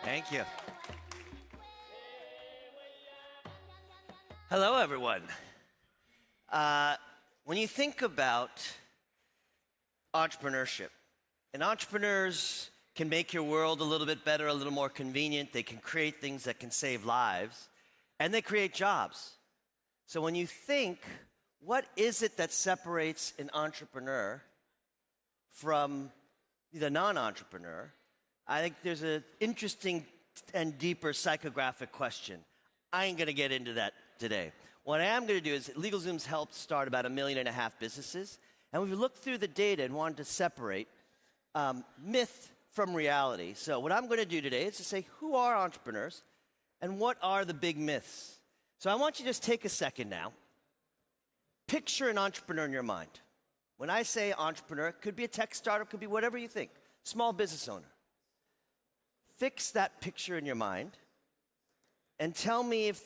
Thank you. Hello, everyone. When you think about entrepreneurship, and entrepreneurs can make your world a little bit better, a little more convenient. They can create things that can save lives, and they create jobs. So when you think, what is it that separates an entrepreneur from the non-entrepreneur? I think there's an interesting and deeper psychographic question. I ain't going to get into that today. What I am going to do is LegalZoom's helped start about 1.5 million businesses, and we've looked through the data and wanted to separate myth from reality. So what I'm going to do today is to say, who are entrepreneurs and what are the big myths? So I want you to just take a second now. Picture an entrepreneur in your mind. When I say entrepreneur, it could be a tech startup, could be whatever you think. Small business owner. Fix that picture in your mind and tell me if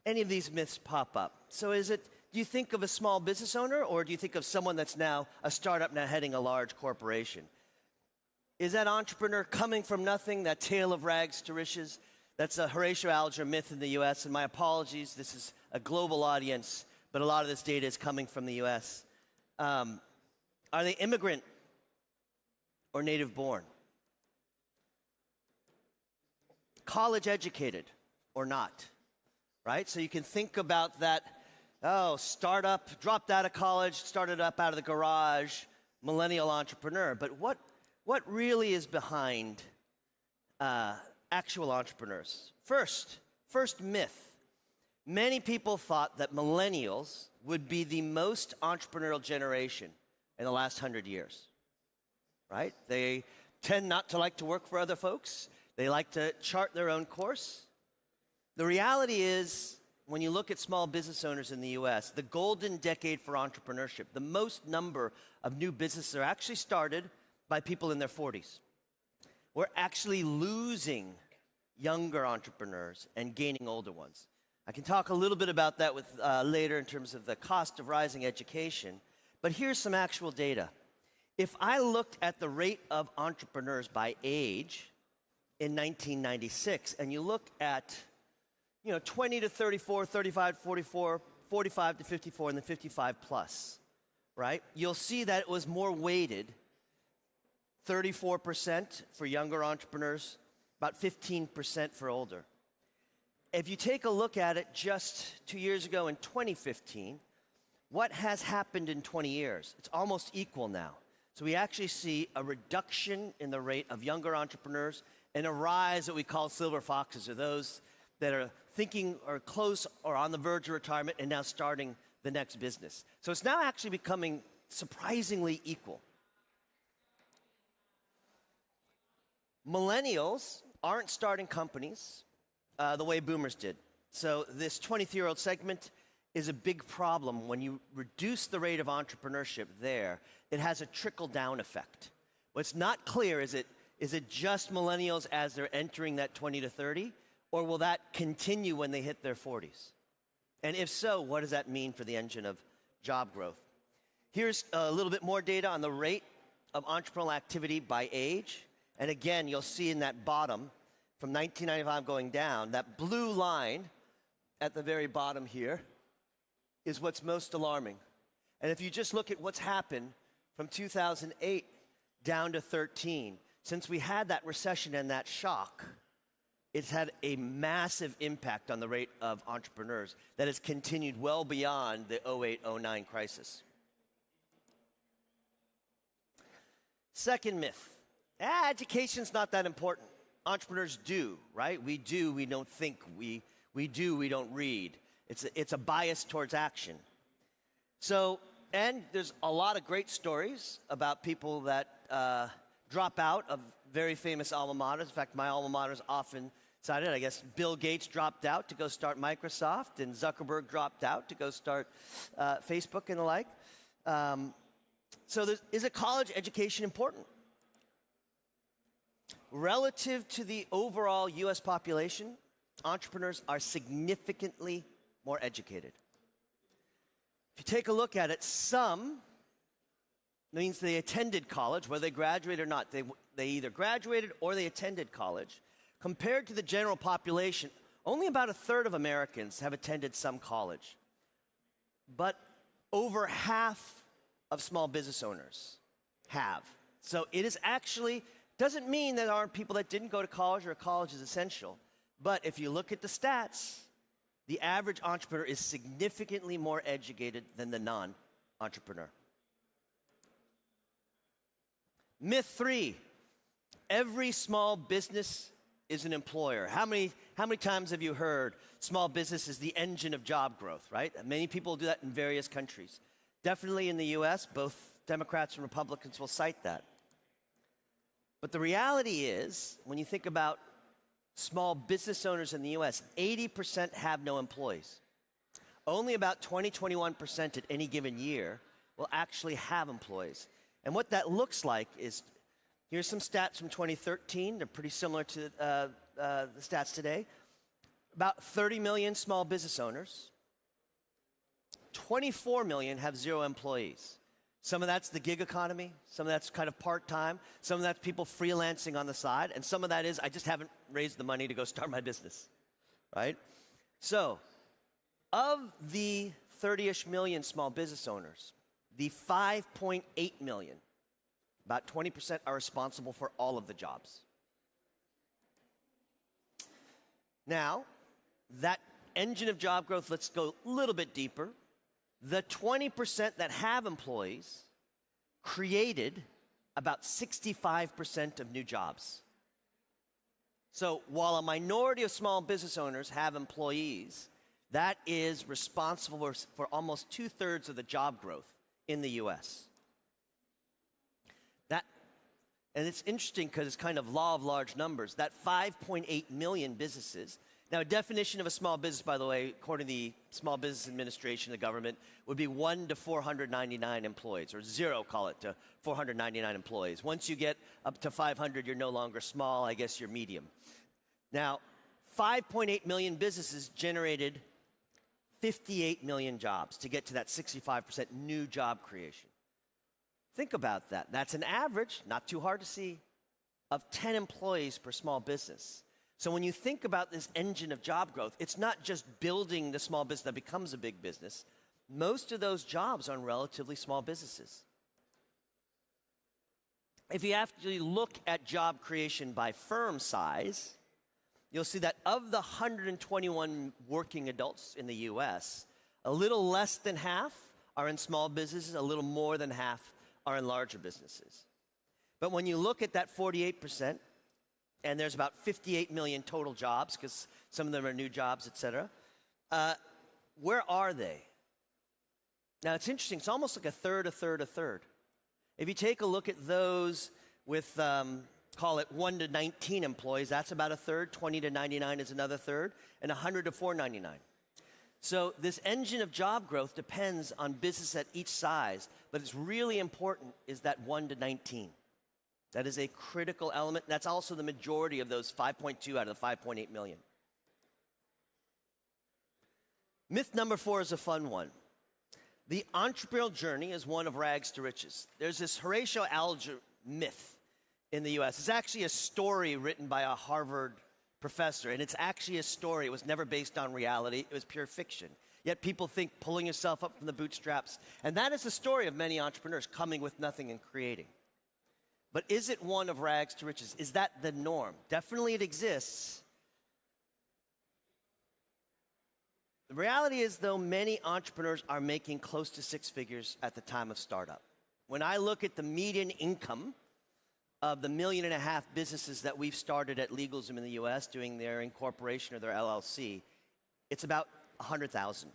any of these myths pop up. So do you think of a small business owner, or do you think of someone that's now a startup now heading a large corporation? Is that entrepreneur coming from nothing, that tale of rags to riches? That's a Horatio Alger myth in the US, and my apologies, this is a global audience, but a lot of this data is coming from the US. Are they immigrant or native born? College educated or not, right? So you can think about that, startup, dropped out of college, started up out of the garage, millennial entrepreneur. But what really is behind actual entrepreneurs? First myth. Many people thought that millennials would be the most entrepreneurial generation in the last 100 years, right? They tend not to like to work for other folks. They like to chart their own course. The reality is, when you look at small business owners in the US, the golden decade for entrepreneurship, the most number of new businesses are actually started by people in their 40s. We're actually losing younger entrepreneurs and gaining older ones. I can talk a little bit about that later in terms of the cost of rising education, but here's some actual data. If I looked at the rate of entrepreneurs by age in 1996, and you look at 20 to 34, 35 to 44, 45 to 54, and then 55 plus, right? You'll see that it was more weighted, 34% for younger entrepreneurs, about 15% for older. If you take a look at it just 2 years ago in 2015, what has happened in 20 years? It's almost equal now. So we actually see a reduction in the rate of younger entrepreneurs and a rise that we call silver foxes, or those that are thinking or close or on the verge of retirement and now starting the next business. So it's now actually becoming surprisingly equal. Millennials aren't starting companies the way boomers did. So this 23-year-old segment is a big problem. When you reduce the rate of entrepreneurship there, it has a trickle-down effect. What's not clear is it just millennials as they're entering that 20 to 30, or will that continue when they hit their 40s? And if so, what does that mean for the engine of job growth? Here's a little bit more data on the rate of entrepreneurial activity by age. And again, you'll see in that bottom, from 1995 going down, that blue line at the very bottom here is what's most alarming. And if you just look at what's happened from 2008 down to 13, since we had that recession and that shock, it's had a massive impact on the rate of entrepreneurs that has continued well beyond the 08-09 crisis. Second myth, education's not that important. Entrepreneurs do, right? We do, we don't think. We do, we don't read. It's a bias towards action. So, and there's a lot of great stories about people that drop out of very famous alma maters. In fact, my alma mater is often cited. I guess Bill Gates dropped out to go start Microsoft, and Zuckerberg dropped out to go start Facebook and the like. So is a college education important? Relative to the overall US population, entrepreneurs are significantly more educated. If you take a look at it, some means they attended college, whether they graduated or not. They either graduated or they attended college. Compared to the general population, only about a third of Americans have attended some college. But over half of small business owners have. So it is actually, doesn't mean that there aren't people that didn't go to college or college is essential. But if you look at the stats, the average entrepreneur is significantly more educated than the non-entrepreneur. Myth 3, every small business is an employer. How many times have you heard small business is the engine of job growth, right? Many people do that in various countries. Definitely in the US, both Democrats and Republicans will cite that. But the reality is, when you think about small business owners in the US, 80% have no employees. Only about 20-21% at any given year will actually have employees. And what that looks like is, here's some stats from 2013. They're pretty similar to the stats today. About 30 million small business owners. 24 million have 0 employees. Some of that's the gig economy. Some of that's kind of part-time. Some of that's people freelancing on the side. And some of that is, I just haven't raised the money to go start my business, right? So, of the 30-ish million small business owners, the 5.8 million, about 20% are responsible for all of the jobs. Now, that engine of job growth, let's go a little bit deeper. The 20% that have employees created about 65% of new jobs. So while a minority of small business owners have employees, that is responsible for almost 2/3 of the job growth in the US. And it's interesting because it's kind of law of large numbers. That 5.8 million businesses. Now, a definition of a small business, by the way, according to the Small Business Administration, the government, would be 1 to 499 employees, or 0, call it, to 499 employees. Once you get up to 500, you're no longer small. I guess you're medium. Now, 5.8 million businesses generated 58 million jobs to get to that 65% new job creation. Think about that. That's an average, not too hard to see, of 10 employees per small business. So when you think about this engine of job growth, it's not just building the small business that becomes a big business. Most of those jobs are in relatively small businesses. If you actually look at job creation by firm size, you'll see that of the 121 working adults in the US, a little less than half are in small businesses, a little more than half are in larger businesses. But when you look at that 48%, and there's about 58 million total jobs, because some of them are new jobs, et cetera, where are they? Now, it's interesting. It's almost like a third, a third, a third. If you take a look at those with, call it 1 to 19 employees, that's about a third. 20 to 99 is another third. And 100 to 499. So this engine of job growth depends on business at each size, but it's really important is that 1 to 19. That is a critical element. That's also the majority of those 5.2 out of the 5.8 million. Myth number 4 is a fun one. The entrepreneurial journey is one of rags to riches. There's this Horatio Alger myth in the US. It's actually a story written by a Harvard professor, and it's actually a story. It was never based on reality. It was pure fiction. Yet people think pulling yourself up from the bootstraps. And that is the story of many entrepreneurs, coming with nothing and creating. But is it one of rags to riches? Is that the norm? Definitely it exists. The reality is, though, many entrepreneurs are making close to 6 figures at the time of startup. When I look at the median income of the 1.5 million businesses that we've started at LegalZoom in the US doing their incorporation or their LLC, it's about 100,000.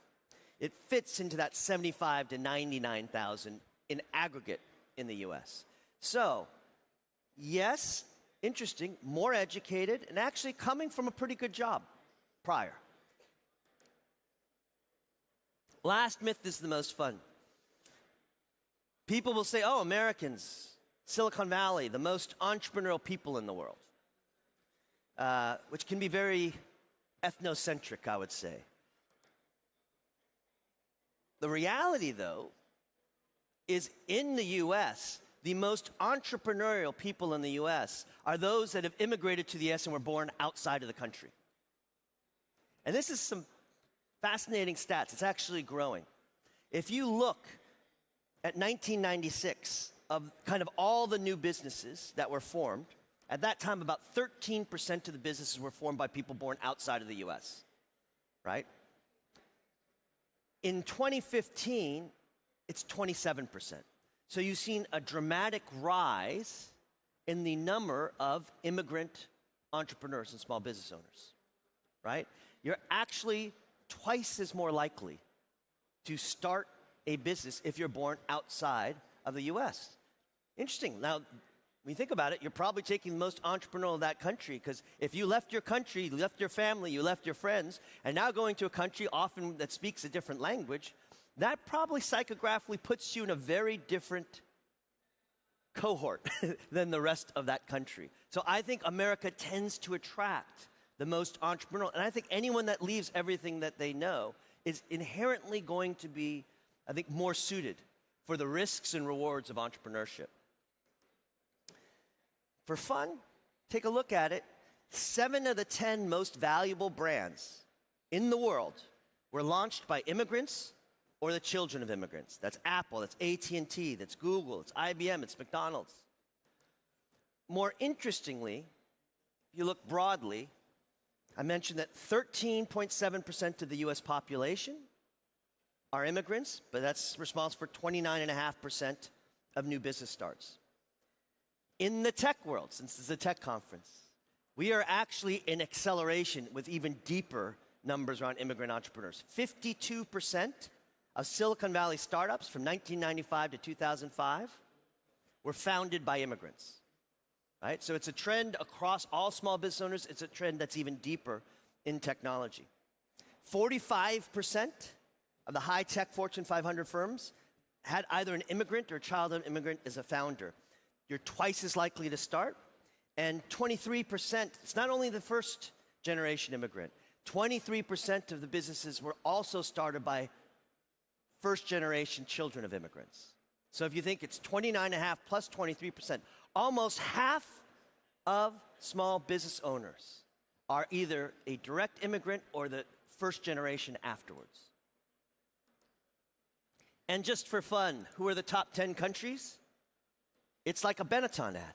It fits into that 75 to 99,000 in aggregate in the US. So, yes, interesting, more educated, and actually coming from a pretty good job prior. Last myth is the most fun. People will say, oh, Americans, Silicon Valley, the most entrepreneurial people in the world, which can be very ethnocentric, I would say. The reality, though, is in the US, the most entrepreneurial people in the US are those that have immigrated to the US and were born outside of the country. And this is some fascinating stats. It's actually growing. If you look at 1996, of kind of all the new businesses that were formed, at that time about 13% of the businesses were formed by people born outside of the US, right? In 2015, it's 27%. So you've seen a dramatic rise in the number of immigrant entrepreneurs and small business owners, right? You're actually twice as more likely to start a business if you're born outside of the US. Interesting. Now, when you think about it, you're probably taking the most entrepreneurial of that country, because if you left your country, you left your family, you left your friends, and now going to a country often that speaks a different language, that probably psychographically puts you in a very different cohort than the rest of that country. So I think America tends to attract the most entrepreneurial, and I think anyone that leaves everything that they know is inherently going to be, I think, more suited for the risks and rewards of entrepreneurship. For fun, take a look at it. 7 of the 10 most valuable brands in the world were launched by immigrants or the children of immigrants. That's Apple, that's AT&T, that's Google, it's IBM, it's McDonald's. More interestingly, if you look broadly, I mentioned that 13.7% of the US population are immigrants, but that's responsible for 29.5% of new business starts. In the tech world, since this is a tech conference, we are actually in acceleration with even deeper numbers around immigrant entrepreneurs. 52% of Silicon Valley startups from 1995 to 2005 were founded by immigrants, right? So it's a trend across all small business owners. It's a trend that's even deeper in technology. 45% of the high-tech Fortune 500 firms had either an immigrant or a child of an immigrant as a founder. You're twice as likely to start. And 23%, it's not only the first generation immigrant, 23% of the businesses were also started by first generation children of immigrants. So if you think it's 29.5 plus 23%, almost half of small business owners are either a direct immigrant or the first generation afterwards. And just for fun, who are the top 10 countries? It's like a Benetton ad.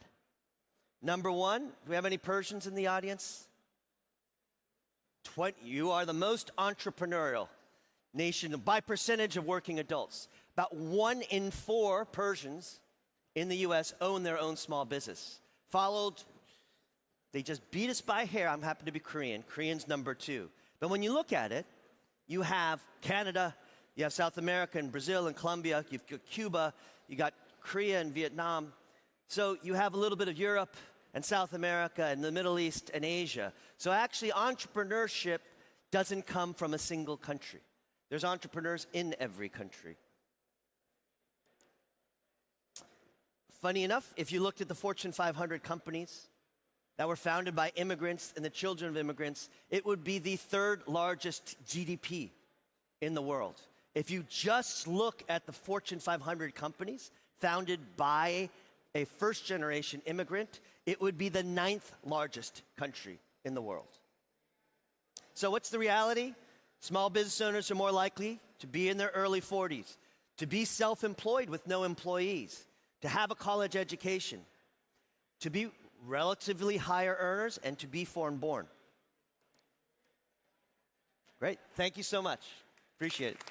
Number 1, do we have any Persians in the audience? You are the most entrepreneurial nation by percentage of working adults. About 1 in 4 Persians in the US own their own small business. Followed, they just beat us by a hair. I'm happy to be Korean. Korean's number 2. But when you look at it, you have Canada, you have South America and Brazil and Colombia, you've got Cuba, you got Korea and Vietnam. So you have a little bit of Europe and South America and the Middle East and Asia. So actually entrepreneurship doesn't come from a single country. There's entrepreneurs in every country. Funny enough, if you looked at the Fortune 500 companies that were founded by immigrants and the children of immigrants, it would be the 3rd largest GDP in the world. If you just look at the Fortune 500 companies founded by a first-generation immigrant, it would be the 9th largest country in the world. So what's the reality? Small business owners are more likely to be in their early 40s, to be self-employed with no employees, to have a college education, to be relatively higher earners, and to be foreign-born. Great. Thank you so much. Appreciate it.